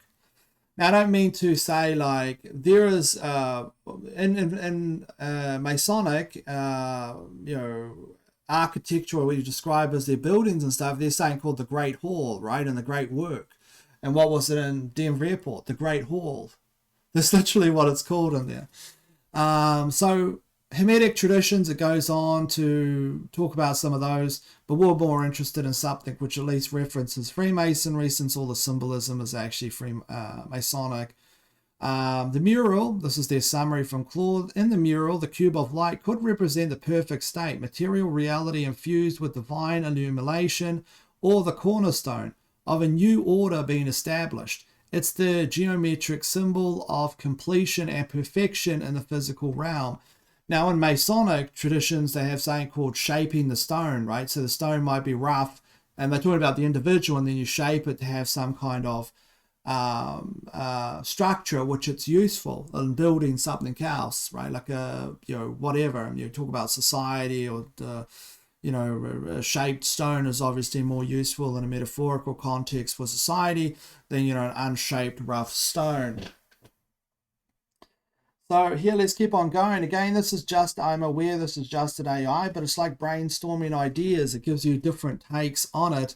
Now, I don't mean to say like there is in Masonic, architecture, what you describe as their buildings and stuff, they're saying called the Great Hall, right, and the Great Work. And what was it in Denver Airport? The Great Hall. That's literally what it's called in there. So Hermetic traditions, it goes on to talk about some of those, but we're more interested in something which at least references Freemasonry, since all the symbolism is actually Masonic. The mural, this is their summary from Claude. In the mural, the cube of light could represent the perfect state, material reality infused with divine illumination, or the cornerstone of a new order being established. It's the geometric symbol of completion and perfection in the physical realm. Now, in Masonic traditions, they have something called shaping the stone, right? So the stone might be rough, and they're talking about the individual, and then you shape it to have some kind of structure which it's useful in building something else, right? Like whatever. And you talk about society, or a shaped stone is obviously more useful in a metaphorical context for society than an unshaped rough stone. So here, let's keep on going. Again, this is just, I'm aware this is just an AI, but it's like brainstorming ideas. It gives you different takes on it.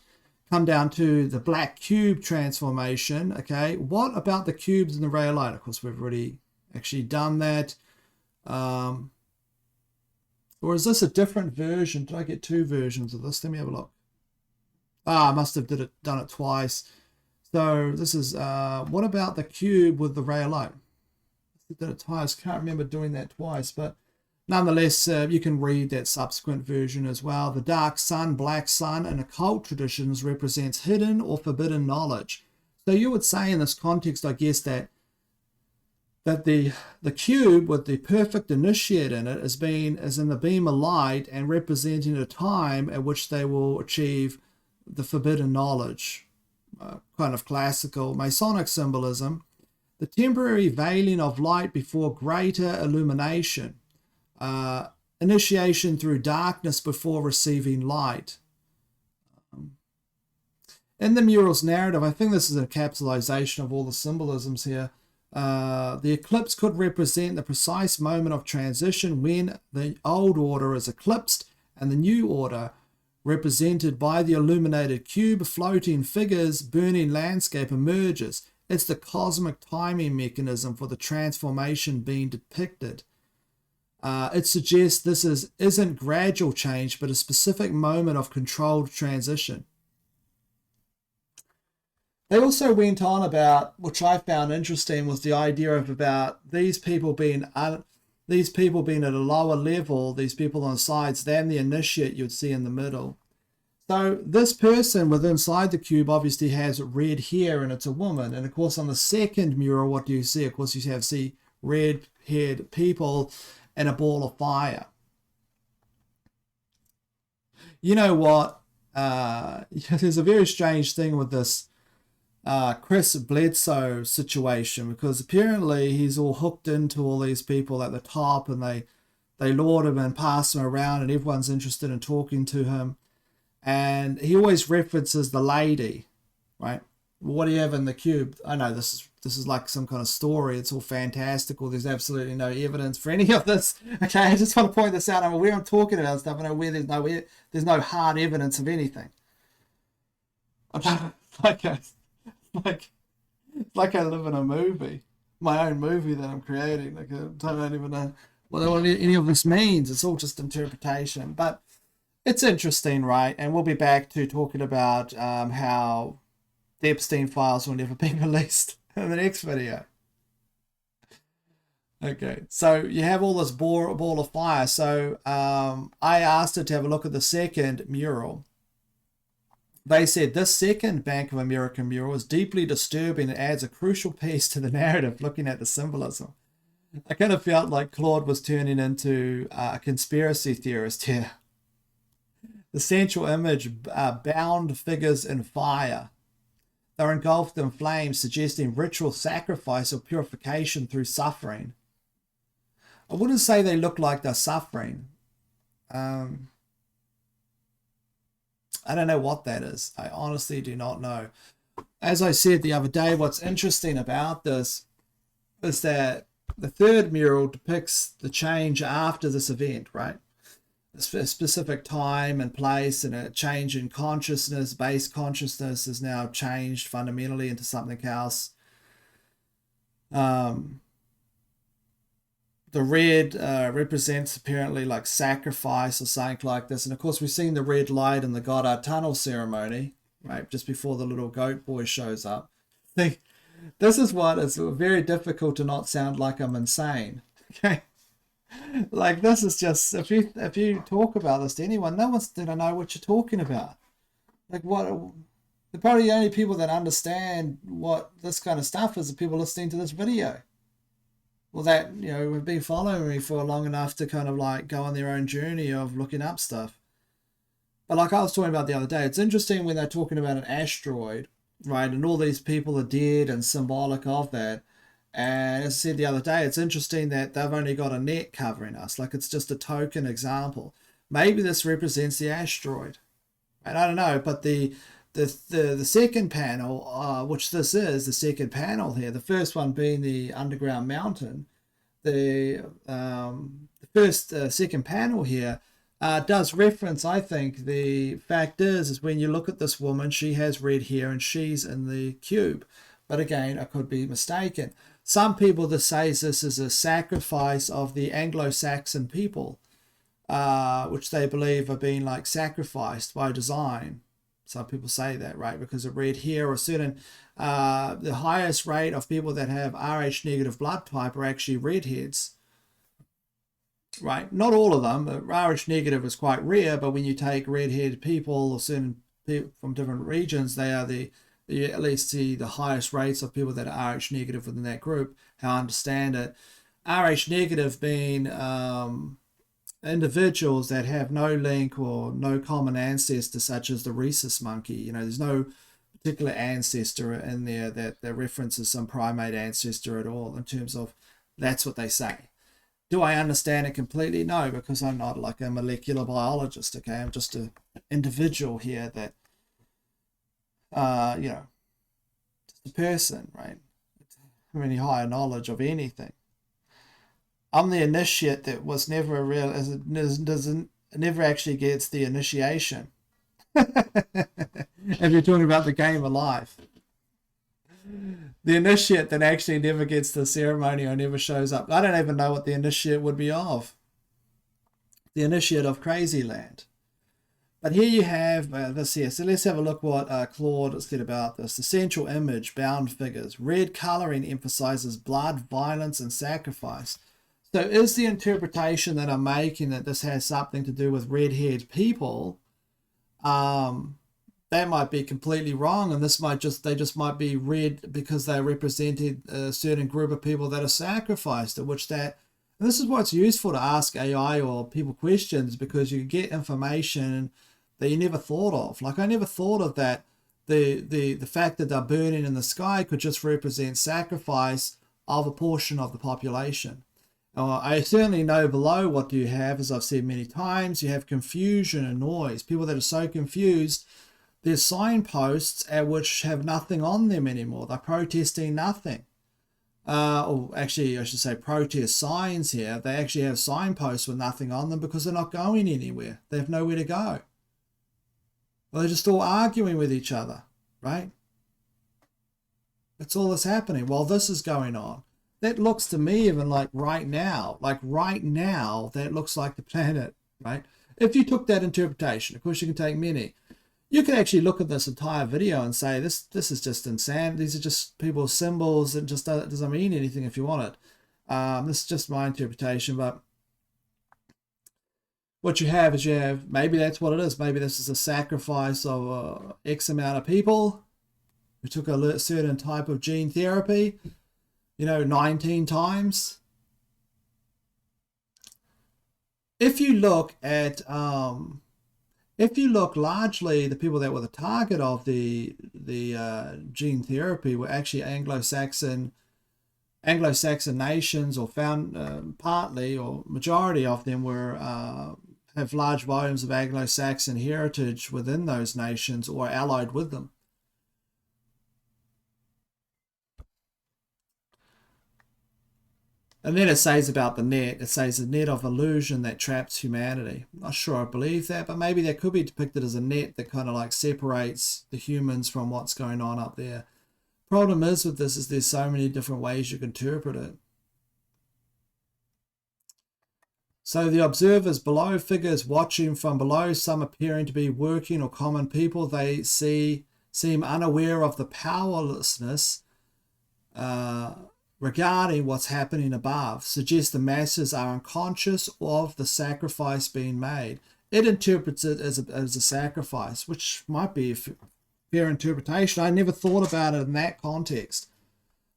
come down to the black cube transformation. Okay, what about the cubes in the ray of light? Of course, we've already actually done that. Or is this a different version? Did I get two versions of this? Let me have a look. I must have done it twice. So this is, what about the cube with the ray of light? I did it twice. Can't remember doing that twice, but nonetheless, you can read that subsequent version as well. The dark sun, black sun, in occult traditions represents hidden or forbidden knowledge. So you would say in this context, I guess, that the cube with the perfect initiate in it is in the beam of light and representing a time at which they will achieve the forbidden knowledge. Kind of classical Masonic symbolism. The temporary veiling of light before greater illumination. Initiation through darkness before receiving light. In the mural's narrative, I think this is a capsulization of all the symbolisms here. The eclipse could represent the precise moment of transition when the old order is eclipsed and the new order, represented by the illuminated cube, floating figures, burning landscape, emerges. It's the cosmic timing mechanism for the transformation being depicted. It suggests this isn't gradual change, but a specific moment of controlled transition. They also went on about, which I found interesting, was the idea of about these people being at a lower level, these people on the sides, than the initiate you'd see in the middle. So this person with inside the cube obviously has red hair, and it's a woman. And of course, on the second mural, what do you see? Of course, you see red-haired people and a ball of fire. You know what? There's a very strange thing with this Chris Bledsoe situation, because apparently he's all hooked into all these people at the top, and they laud him and pass him around, and everyone's interested in talking to him. And he always references the lady, right? What do you have in the cube? I know this is like some kind of story. It's all fantastical. There's absolutely no evidence for any of this. Okay, I just want to point this out. I'm aware I'm talking about stuff. I know where there's no hard evidence of anything. Like I live in a movie, my own movie that I'm creating. Like I don't even know what any of this means. It's all just interpretation, but it's interesting, right? And we'll be back to talking about how the Epstein files will never be released in the next video. Okay, so you have all this ball of fire. So I asked her to have a look at the second mural. They said this second Bank of America mural is deeply disturbing and adds a crucial piece to the narrative looking at the symbolism. I kind of felt like Claude was turning into a conspiracy theorist here. The central image, bound figures in fire. They're engulfed in flames, suggesting ritual sacrifice or purification through suffering. I wouldn't say they look like they're suffering. I don't know what that is. I honestly do not know. As I said the other day, what's interesting about this is that the third mural depicts the change after this event, right? A specific time and place, and a change in consciousness. Base consciousness is now changed fundamentally into something else. The red represents apparently like sacrifice or something like this. And of course, we've seen the red light in the Goddard Tunnel ceremony, right? Just before the little goat boy shows up. This is what it's very difficult to not sound like I'm insane. Okay. Like this is just, if you talk about this to anyone, no one's going to know what you're talking about. Like they're probably the only people that understand what this kind of stuff is the people listening to this video. Well, that, have been following me for long enough to kind of like go on their own journey of looking up stuff. But like I was talking about the other day, it's interesting when they're talking about an asteroid, right? And all these people are dead and symbolic of that. And as I said the other day, it's interesting that they've only got a net covering us. Like it's just a token example. Maybe this represents the asteroid. And I don't know, but the second panel, which this is, the second panel here, the first one being the underground mountain, the second panel here does reference, I think, the fact is when you look at this woman, she has red hair and she's in the cube. But again, I could be mistaken. Some people that says this is a sacrifice of the Anglo-Saxon people, which they believe are being like sacrificed by design. Some people say that, right? Because of red hair or certain, the highest rate of people that have Rh negative blood type are actually redheads. Right, not all of them. Rh negative is quite rare, but when you take red-haired people or certain people from different regions, they are you at least see the highest rates of people that are Rh negative within that group. How I understand it, Rh negative being individuals that have no link or no common ancestor, such as the rhesus monkey. You know, there's no particular ancestor in there that references some primate ancestor at all in terms of that's what they say. Do I understand it completely? No, because I'm not like a molecular biologist, okay? I'm just an individual here that, you know, just a person, right? I don't have any higher knowledge of anything. I'm the initiate that was never a real, doesn't never actually gets the initiation. If you're talking about the game of life. The initiate that actually never gets the ceremony or never shows up. I don't even know what the initiate would be of. The initiate of Crazy Land. But here you have this here. So let's have a look what Claude said about this. The central image, bound figures. Red coloring emphasizes blood, violence, and sacrifice. So is the interpretation that I'm making that this has something to do with red-haired people? That might be completely wrong, and this might they just might be red because they represented a certain group of people that are sacrificed, at which and this is why it's useful to ask AI or people questions, because you get information that you never thought of. Like I never thought of that the fact that they're burning in the sky could just represent sacrifice of a portion of the population. I certainly know below what you have, as I've said many times, you have confusion and noise. People that are so confused, there's signposts at which have nothing on them anymore. They're protesting nothing. Or actually, I should say protest signs here. They actually have signposts with nothing on them because they're not going anywhere. They have nowhere to go. Well, they're just all arguing with each other, right? That's all that's happening while this is going on. That looks to me even like right now, that looks like the planet, right? If you took that interpretation, of course you can take many. You can actually look at this entire video and say, this is just insane. These are just people's symbols. It just doesn't mean anything if you want it. This is just my interpretation, but what you have is maybe that's what it is. Maybe this is a sacrifice of X amount of people who took a certain type of gene therapy, 19 times. If you look at... if you look largely, the people that were the target of the gene therapy were actually Anglo-Saxon nations, or found partly or majority of them were have large volumes of Anglo-Saxon heritage within those nations or allied with them. And then it says about the net, it says a net of illusion that traps humanity. I'm not sure I believe that, but maybe that could be depicted as a net that kind of like separates the humans from what's going on up there. Problem is with this is there's so many different ways you can interpret it. So the observers below, figures watching from below, some appearing to be working or common people, they seem unaware of the powerlessness regarding what's happening above, suggests the masses are unconscious of the sacrifice being made. It interprets it as a sacrifice, which might be a fair interpretation. I never thought about it in that context.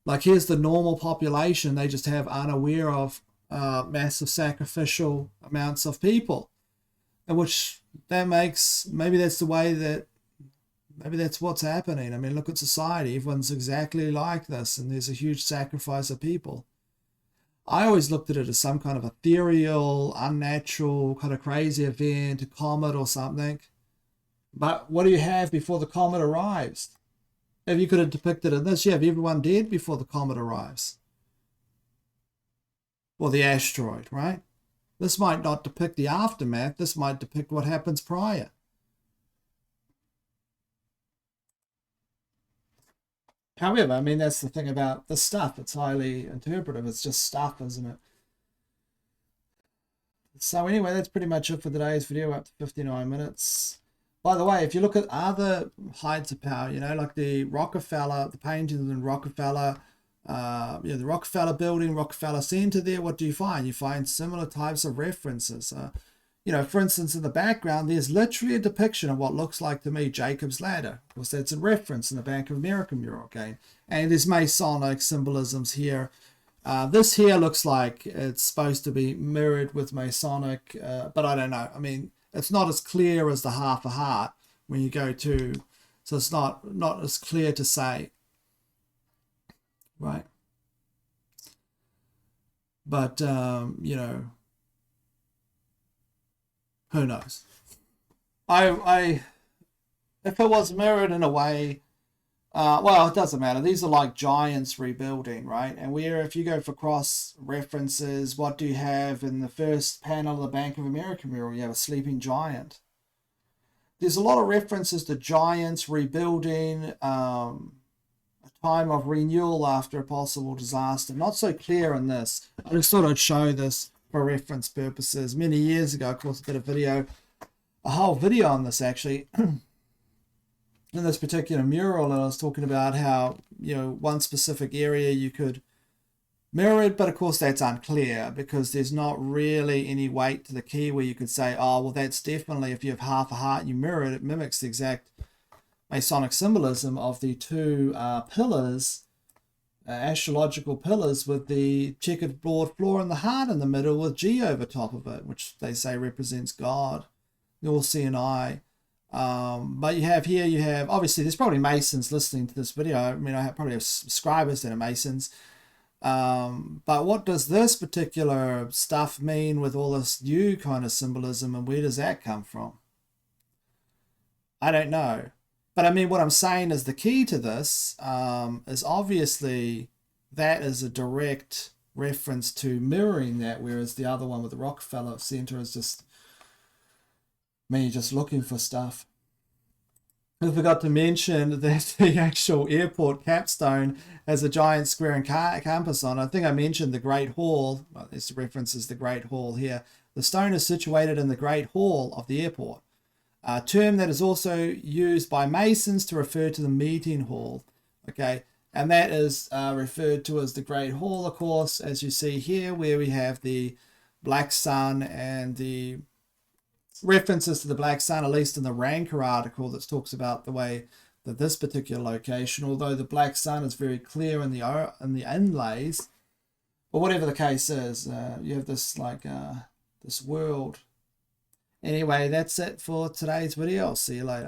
Like, here's the normal population, they just have unaware of massive sacrificial amounts of people, and which that makes, maybe that's the way that, maybe that's what's happening. I mean, look at society. Everyone's exactly like this, and there's a huge sacrifice of people. I always looked at it as some kind of ethereal, unnatural, kind of crazy event, a comet or something. But what do you have before the comet arrives? If you could have depicted it in this, you have everyone dead before the comet arrives. Or the asteroid, right? This might not depict the aftermath. This might depict what happens prior. However, I mean, that's the thing about this stuff. It's highly interpretive. It's just stuff, isn't it? So anyway, that's pretty much it for today's video, up to 59 minutes. By the way, if you look at other heights of power, you know, like the Rockefeller, the paintings in Rockefeller, the Rockefeller building, Rockefeller Center there, what do you find? You find similar types of references. For instance, in the background, there's literally a depiction of what looks like to me Jacob's Ladder. Of course, that's a reference in the Bank of America mural, okay? And there's Masonic symbolisms here. This here looks like it's supposed to be mirrored with Masonic, but I don't know. I mean, it's not as clear as the half a heart when you go to, so it's not as clear to say, right? But, who knows? If it was mirrored in a way, well, it doesn't matter. These are like giants rebuilding, right? And if you go for cross references, what do you have in the first panel of the Bank of America mural? You have a sleeping giant. There's a lot of references to giants rebuilding, a time of renewal after a possible disaster. Not so clear in this. I just thought I'd show this for reference purposes. Many years ago, of course, I did a whole video on this actually. In this particular mural, and I was talking about how, one specific area you could mirror it, but of course that's unclear because there's not really any weight to the key where you could say, oh, well, that's definitely, if you have half a heart, you mirror it, it mimics the exact Masonic symbolism of the two pillars, astrological pillars with the checkered board floor and the heart in the middle with G over top of it, which they say represents God, the all-seeing eye. But you have obviously there's probably Masons listening to this video. I mean, I probably have subscribers that are Masons. But what does this particular stuff mean with all this new kind of symbolism, and where does that come from? I don't know. But I mean, what I'm saying is the key to this is obviously that is a direct reference to mirroring that, whereas the other one with the Rockefeller Center is just me just looking for stuff. I forgot to mention that the actual airport capstone has a giant square and compass on. I think I mentioned the Great Hall. Well, this references the Great Hall here. The stone is situated in the Great Hall of the airport, a term that is also used by Masons to refer to the meeting hall. Okay, and that is referred to as the Great Hall, of course, as you see here, where we have the black sun and the references to the black sun, at least in the Ranker article that talks about the way that this particular location, although the black sun is very clear in the inlays, but whatever the case is, you have this this world. Anyway, that's it for today's video. I'll see you later.